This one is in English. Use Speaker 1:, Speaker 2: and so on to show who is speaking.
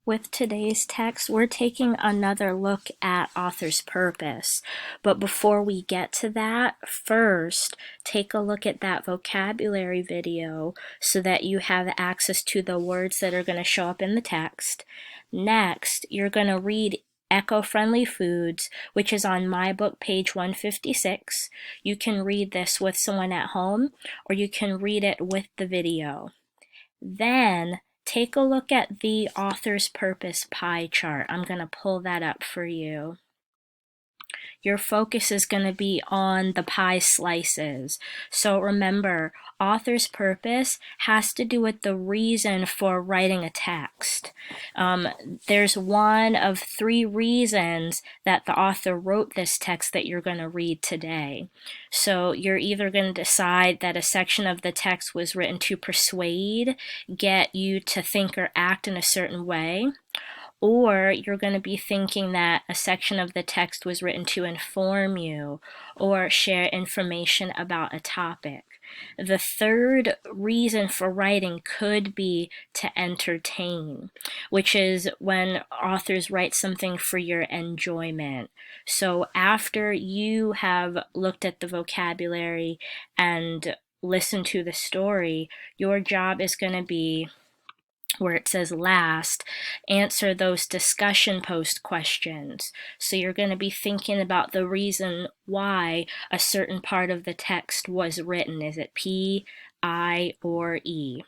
Speaker 1: With today's text, we're taking another look at author's purpose. But before we get to that, first, take a look at that vocabulary video so that you have access to the words that are going to show up in the text. Next, you're going to read Eco-Friendly Foods, which is on my book, page 156. You can read this with someone at home, or you can read it with the video. Then take a look at the author's purpose pie chart. I'm going to pull that up for you. Your focus is going to be on the pie slices. So remember, author's purpose has to do with the reason for writing a text. There's one of three reasons that the author wrote this text that you're going to read today. So you're either going to decide that a section of the text was written to persuade, get you to think or act in a certain way, or you're going to be thinking that a section of the text was written to inform you or share information about a topic. The third reason for writing could be to entertain, which is when authors write something for your enjoyment. So after you have looked at the vocabulary and listened to the story, your job is going to be, where it says last, answer those discussion post questions. So you're going to be thinking about the reason why a certain part of the text was written. Is it P, I, or E?